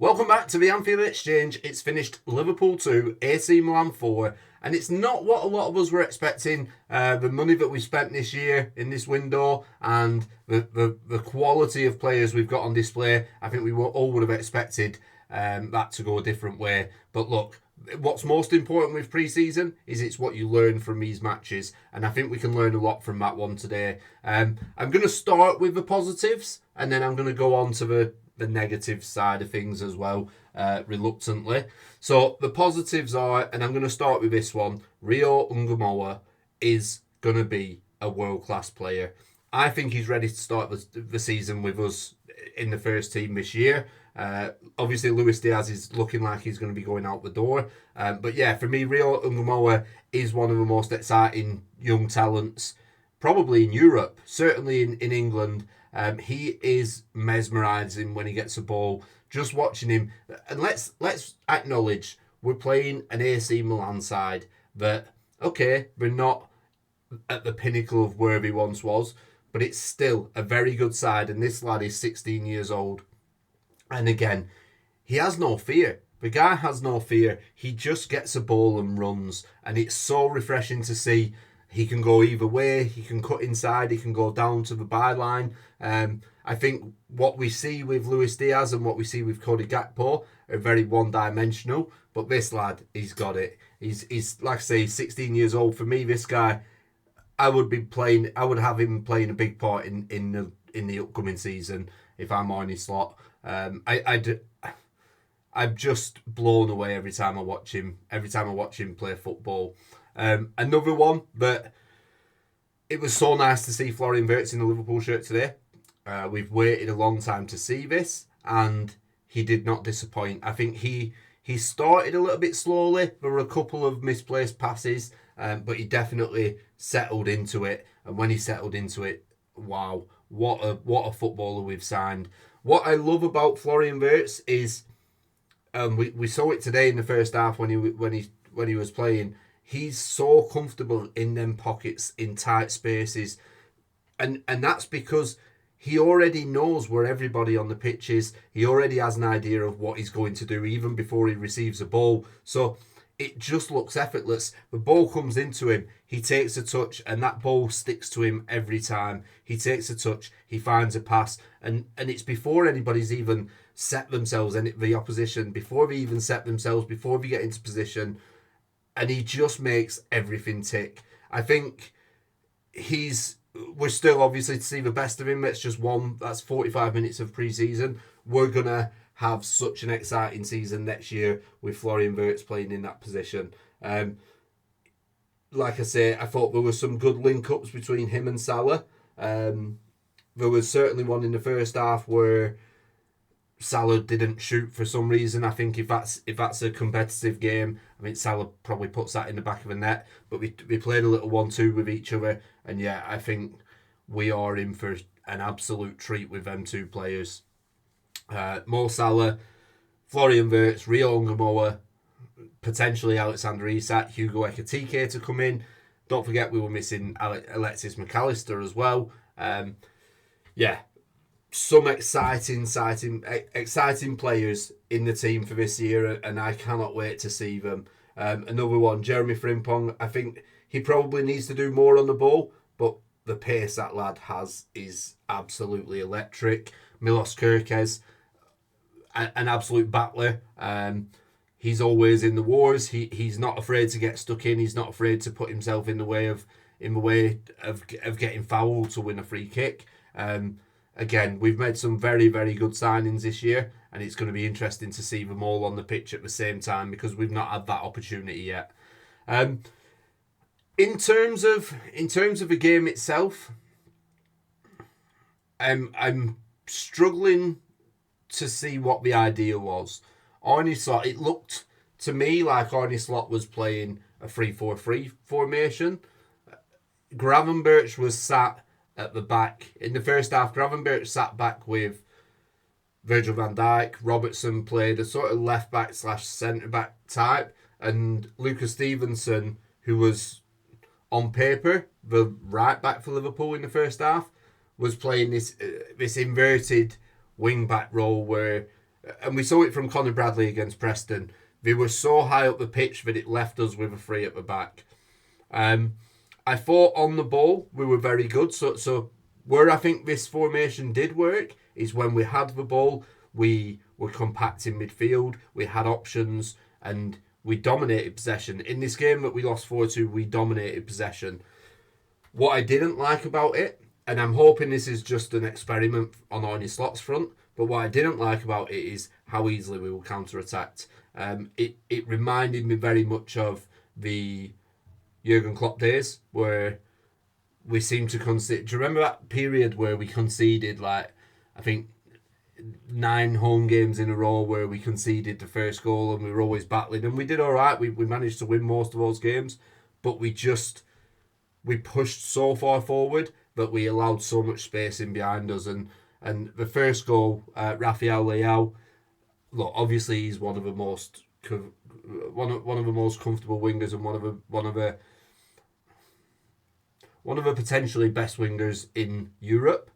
Welcome back to the Anfield Exchange. It's finished Liverpool 2, AC Milan 4, and it's not what a lot of us were expecting. The money that we spent this year in this window and the quality of players we've got on display, I think we all would have expected that to go a different way. But look, what's most important with pre-season is it's what you learn from these matches, and I think we can learn a lot from that one today. I'm going to start with the positives, and then I'm going to go on to the negative side of things as well, reluctantly. So the positives are, and I'm going to start with this one, Rio Ungamoa is going to be a world-class player. I think he's ready to start the season with us in the first team this year. Obviously, Luis Diaz is looking like he's going to be going out the door. But yeah, for me, Rio Ungamoa is one of the most exciting young talents, probably in Europe, certainly in England. He is mesmerising when he gets a ball. Just watching him, and let's acknowledge we're playing an AC Milan side that, okay, we're not at the pinnacle of where he once was, but it's still a very good side, and this lad is 16 years old. And again, he has no fear. The guy has no fear. He just gets a ball and runs, and it's so refreshing to see. He can go either way. He can cut inside. He can go down to the byline. I think what we see with Luis Diaz and what we see with Cody Gakpo are very one-dimensional. But this lad, he's got it. He's like I say, 16 years old. For me, this guy, I would have him playing a big part in the upcoming season if I'm on his slot. I'm just blown away every time I watch him. Every time I watch him play football. Another one that it was so nice to see Florian Bertz in the Liverpool shirt today. We've waited a long time to see this, and he did not disappoint. I think he started a little bit slowly. There were a couple of misplaced passes, but he definitely settled into it. And when he settled into it, wow, what a footballer we've signed. What I love about Florian Bertz is, we saw it today in the first half when he was playing. He's so comfortable in them pockets, in tight spaces. And that's because he already knows where everybody on the pitch is. He already has an idea of what he's going to do even before he receives a ball. So it just looks effortless. The ball comes into him, he takes a touch, and that ball sticks to him every time. He takes a touch, he finds a pass, and it's before anybody's even set themselves, and the opposition, before they even set themselves, before they get into position, and he just makes everything tick. I think we're still obviously to see the best of him. That's 45 minutes of pre-season. We're going to have such an exciting season next year with Florian Wirtz playing in that position. Like I say, I thought there were some good link-ups between him and Salah. There was certainly one in the first half where Salah didn't shoot for some reason. I think if that's a competitive game, I mean, Salah probably puts that in the back of the net. But we played a little 1-2 with each other, and yeah, I think we are in for an absolute treat with them two players. Mo Salah, Florian Wirtz, Rio Ungamoa, potentially Alexander Isak, Hugo Ekitike to come in. Don't forget we were missing Alexis McAllister as well. Some exciting players in the team for this year, and I cannot wait to see them. Another one, Jeremy Frimpong. I think he probably needs to do more on the ball, but the pace that lad has is absolutely electric. Milos Kerkez, an absolute battler. He's always in the wars. He's not afraid to get stuck in. He's not afraid to put himself in the way of getting fouled to win a free kick. Again, we've made some very, very good signings this year, and it's going to be interesting to see them all on the pitch at the same time because we've not had that opportunity yet. In terms of the game itself, I'm struggling to see what the idea was. Arne Slot, it looked to me like Arne Slot was playing a 3-4-3 formation. Gravenberch was sat at the back. In the first half, Gravenberch sat back with Virgil van Dijk. Robertson played a sort of left-back / centre-back type. And Lucas Stevenson, who was on paper the right-back for Liverpool in the first half, was playing this inverted wing-back role where and we saw it from Conor Bradley against Preston. They were so high up the pitch that it left us with a free at the back. I thought on the ball we were very good. So where I think this formation did work is when we had the ball, we were compact in midfield, we had options, and we dominated possession. In this game that we lost 4-2, we dominated possession. What I didn't like about it, and I'm hoping this is just an experiment on Arne Slot's front, but what I didn't like about it is how easily we were counter-attacked. It reminded me very much of the Jurgen Klopp days where we seemed to concede. Do you remember that period where we conceded, like, I think 9 home games in a row where we conceded the first goal and we were always battling, and we did all right. We managed to win most of those games, but we pushed so far forward that we allowed so much space in behind us. And the first goal, Rafael Leao, look, obviously he's one of the most comfortable wingers and one of the potentially best wingers in Europe.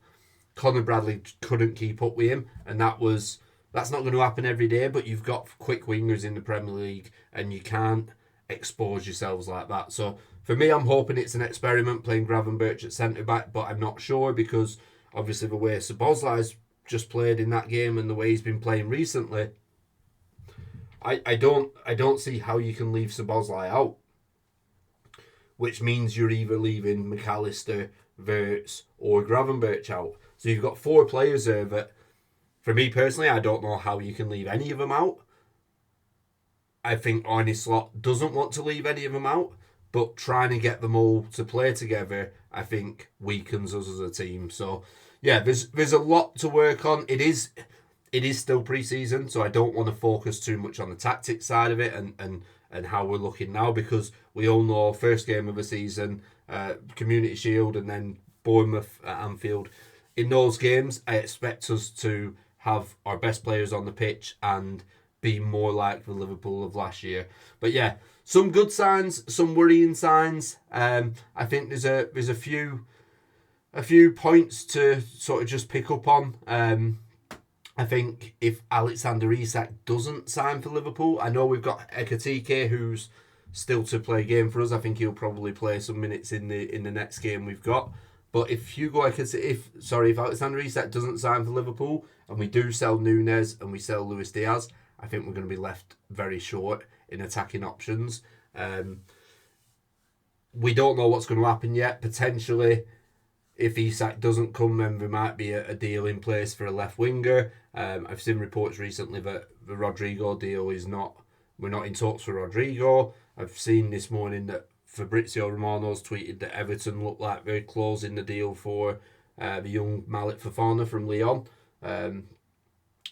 Conor Bradley couldn't keep up with him, and that's not going to happen every day, but you've got quick wingers in the Premier League and you can't expose yourselves like that. So for me, I'm hoping it's an experiment playing Gravenberch at centre-back, but I'm not sure because obviously the way Szoboszlai's just played in that game and the way he's been playing recently, I don't see how you can leave Szoboszlai out, which means you're either leaving McAllister, Wirtz or Gravenberch out. So you've got 4 players there that, for me personally, I don't know how you can leave any of them out. I think Arne Slot doesn't want to leave any of them out, but trying to get them all to play together, I think, weakens us as a team. So, yeah, there's a lot to work on. It is still pre-season, so I don't want to focus too much on the tactics side of it and how we're looking now, because we all know first game of the season, Community Shield, and then Bournemouth at Anfield. In those games, I expect us to have our best players on the pitch and be more like the Liverpool of last year. But yeah, some good signs, some worrying signs. I think there's a few points to sort of just pick up on. I think if Alexander Isak doesn't sign for Liverpool, I know we've got Ekatike who's still to play a game for us. I think he'll probably play some minutes in the next game we've got. But if Alexander Isak doesn't sign for Liverpool and we do sell Núñez and we sell Luis Diaz, I think we're going to be left very short in attacking options. We don't know what's going to happen yet. Potentially, if Isak doesn't come, then there might be a deal in place for a left winger. I've seen reports recently that the Rodrigo deal we're not in talks for Rodrigo. I've seen this morning that Fabrizio Romano's tweeted that Everton look like they're closing the deal for the young Malik Fofana from Lyon.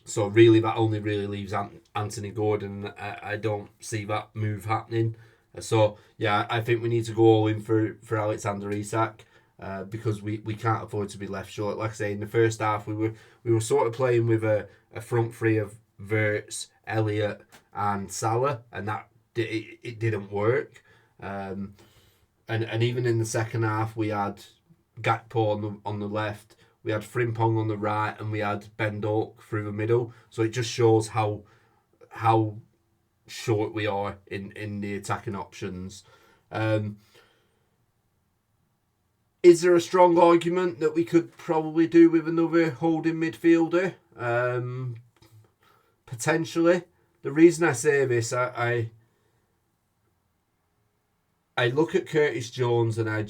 So really, that only really leaves Anthony Gordon. I don't see that move happening. So yeah, I think we need to go all in for Alexander Isak. Because we can't afford to be left short. Like I say, in the first half, we were sort of playing with a front three of Wirtz, Elliott, and Salah, and that it didn't work. And even in the second half, we had Gakpo on the left, we had Frimpong on the right, and we had Ben Doak through the middle. So it just shows how short we are in the attacking options. Is there a strong argument that we could probably do with another holding midfielder? Potentially. The reason I say this, I look at Curtis Jones and I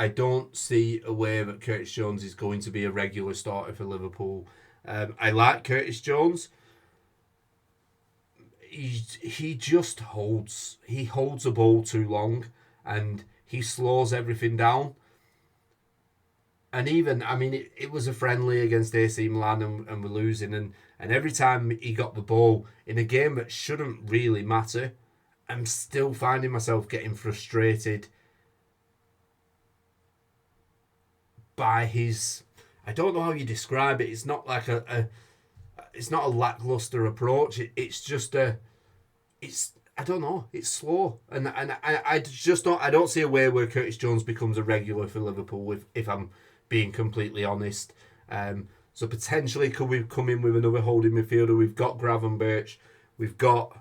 don't see a way that Curtis Jones is going to be a regular starter for Liverpool. I like Curtis Jones. He just holds a ball too long and he slows everything down. And even, I mean, it was a friendly against AC Milan and we're losing. And every time he got the ball in a game that shouldn't really matter, I'm still finding myself getting frustrated by his... I don't know how you describe it. It's not like it's not a lackluster approach. It's just I don't know. It's slow, and I just don't. I don't see a way where Curtis Jones becomes a regular for Liverpool if I'm being completely honest. So potentially could we come in with another holding midfielder? We've got Gravenberch, we've got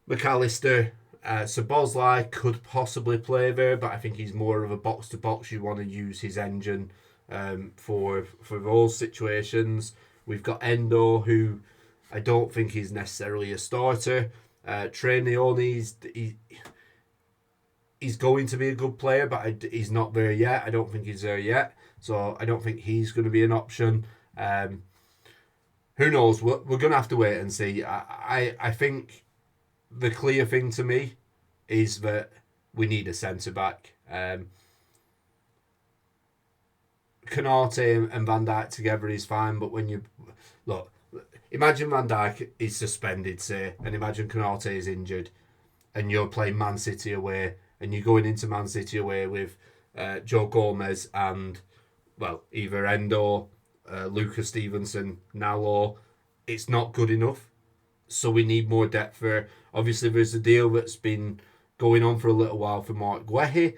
McAllister. Szoboszlai could possibly play there, but I think he's more of a box to box. You want to use his engine for those situations. We've got Endo, who I don't think he's necessarily a starter. Trainioni, he's going to be a good player, but he's not there yet. I don't think he's there yet, so I don't think he's going to be an option. Who knows? We're going to have to wait and see. I think the clear thing to me is that we need a centre back. Konate and Van Dijk together is fine, but when you look, imagine Van Dijk is suspended, say, and imagine Konate is injured, and you're playing Man City away, and you're going into Man City away with Joe Gomez and, well, either Endo, Lucas Stevenson, Nalo. It's not good enough. So we need more depth there. Obviously, there's a deal that's been going on for a little while for Mark Guehi.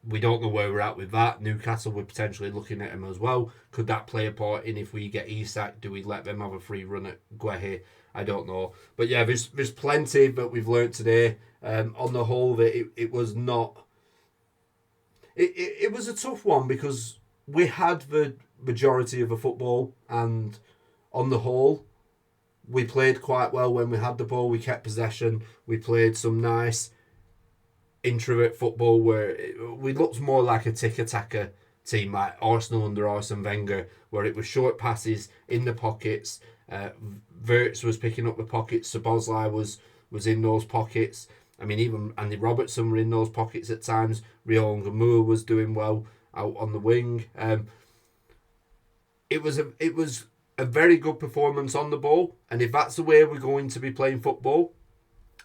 We don't know where we're at with that. Newcastle were potentially looking at him as well. Could that play a part in if we get Isak? Do we let them have a free run at Guehi? I don't know. But yeah, there's plenty that we've learned today. On the whole, that it was not... It was a tough one because we had the majority of the football, and on the whole, we played quite well when we had the ball. We kept possession. We played some nice introvert football where we looked more like a tick-attacker team, like Arsenal under Arsene Wenger, where it was short passes in the pockets. Wirtz was picking up the pockets. Szoboszlai was in those pockets. I mean, even Andy Robertson were in those pockets at times. Rio Ngamur was doing well out on the wing. It was a very good performance on the ball, and if that's the way we're going to be playing football,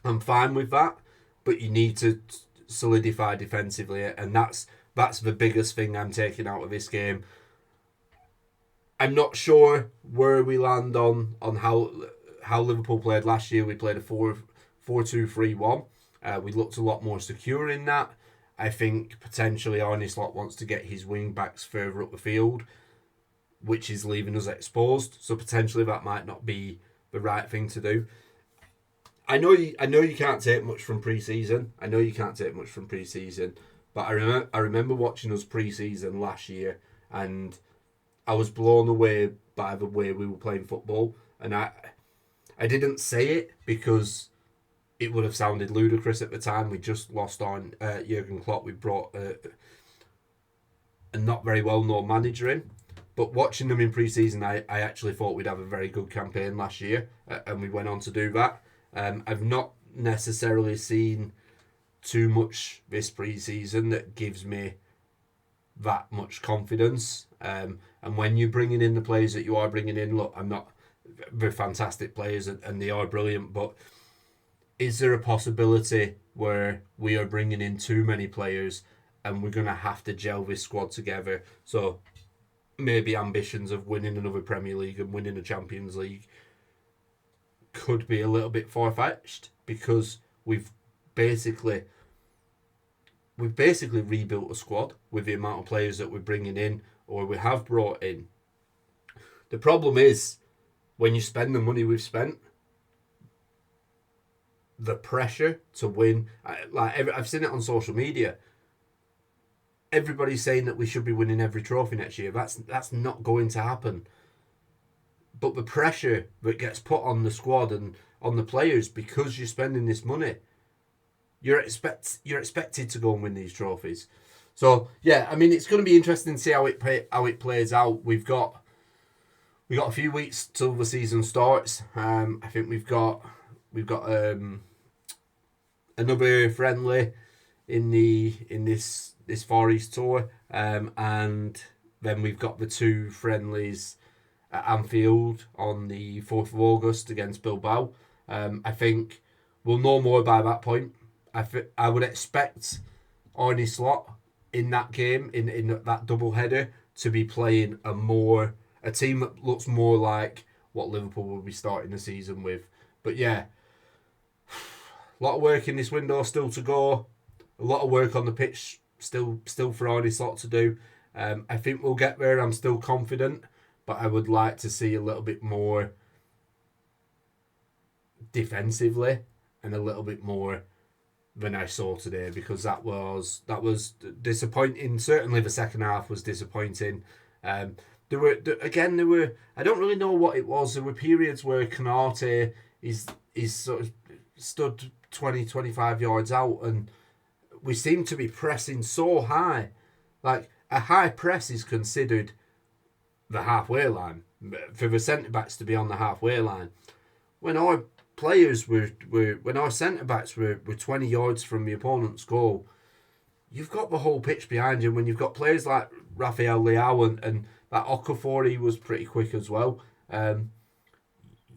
I'm fine with that. But you need to solidify defensively, and that's the biggest thing I'm taking out of this game. I'm not sure where we land on how Liverpool played last year. We played a 4-2-3-1. We looked a lot more secure in that. I think potentially Arne Slot wants to get his wing backs further up the field, which is leaving us exposed. So potentially that might not be the right thing to do. I know you can't take much from pre-season. But I remember watching us pre-season last year, and I was blown away by the way we were playing football. And I didn't say it because it would have sounded ludicrous at the time. We just lost on Jurgen Klopp. We brought a not very well-known manager in. But watching them in pre-season, I actually thought we'd have a very good campaign last year, and we went on to do that. I've not necessarily seen too much this pre-season that gives me that much confidence. And when you're bringing in the players that you are bringing in, look, they're fantastic players and they are brilliant, but is there a possibility where we are bringing in too many players and we're going to have to gel this squad together? So maybe ambitions of winning another Premier League and winning a Champions League could be a little bit far-fetched, because we've basically rebuilt a squad with the amount of players that we're bringing in or we have brought in. The problem is, when you spend the money we've spent, the pressure to win, I've seen it on social media, everybody's saying that we should be winning every trophy next year. That's not going to happen. But the pressure that gets put on the squad and on the players because you're spending this money, you're expected to go and win these trophies. So yeah, I mean, it's going to be interesting to see how it plays out. We've got a few weeks till the season starts. I think we've got another friendly in this Far East tour, and then we've got the two friendlies at Anfield on the 4th of August against Bilbao. I think we'll know more by that point. I would expect Arne Slot in that game, in that double header, to be playing a team that looks more like what Liverpool will be starting the season with. But yeah, a lot of work in this window still to go. A lot of work on the pitch still for Arne Slot to do. I think we'll get there. I'm still confident, but I would like to see a little bit more defensively and a little bit more than I saw today, because that was disappointing. Certainly, the second half was disappointing. There were I don't really know what it was. There were periods where Canate is sort of stood 20, 25 yards out, and we seem to be pressing so high. Like, a high press is considered the halfway line, for the centre backs to be on the halfway line. When our players when our centre backs were 20 yards from the opponent's goal, you've got the whole pitch behind you. When you've got players like Rafael Leao and that Okafor, he was pretty quick as well.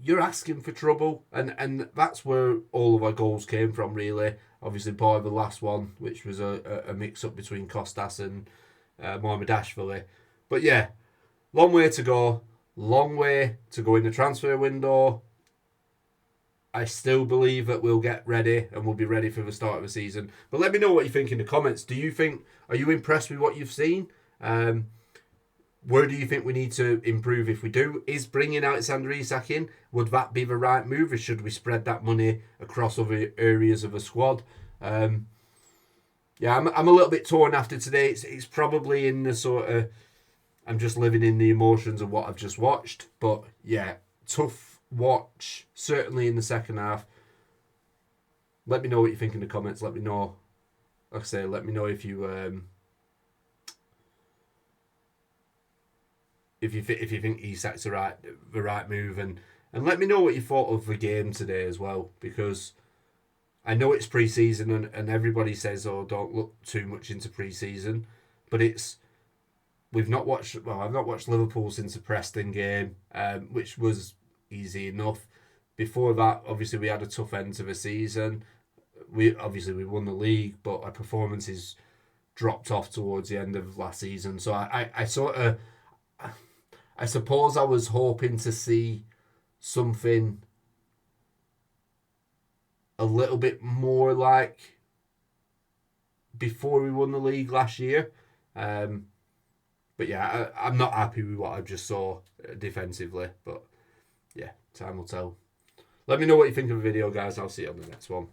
You're asking for trouble, and that's where all of our goals came from, really. Obviously, part of the last one, which was a mix-up between Kostas and Mohamedashvili. But yeah, long way to go. Long way to go in the transfer window. I still believe that we'll get ready and we'll be ready for the start of the season. But let me know what you think in the comments. Are you impressed with what you've seen? Where do you think we need to improve if we do? Is bringing Alexander Isak in, would that be the right move, or should we spread that money across other areas of the squad? I'm a little bit torn after today. It's probably in the sort of, I'm just living in the emotions of what I've just watched. But yeah, tough watch, certainly in the second half. Let me know what you think in the comments. Let me know, like I say, let me know if you think Isak's the right move, and let me know what you thought of the game today as well, because I know it's pre-season and everybody says, oh, don't look too much into pre-season, but I've not watched Liverpool since the Preston game, which was easy enough. Before that, obviously, we had a tough end to the season. We won the league, but our performances dropped off towards the end of last season. So I suppose I was hoping to see something a little bit more like before we won the league last year. But yeah, I'm not happy with what I just saw defensively. But yeah, time will tell. Let me know what you think of the video, guys. I'll see you on the next one.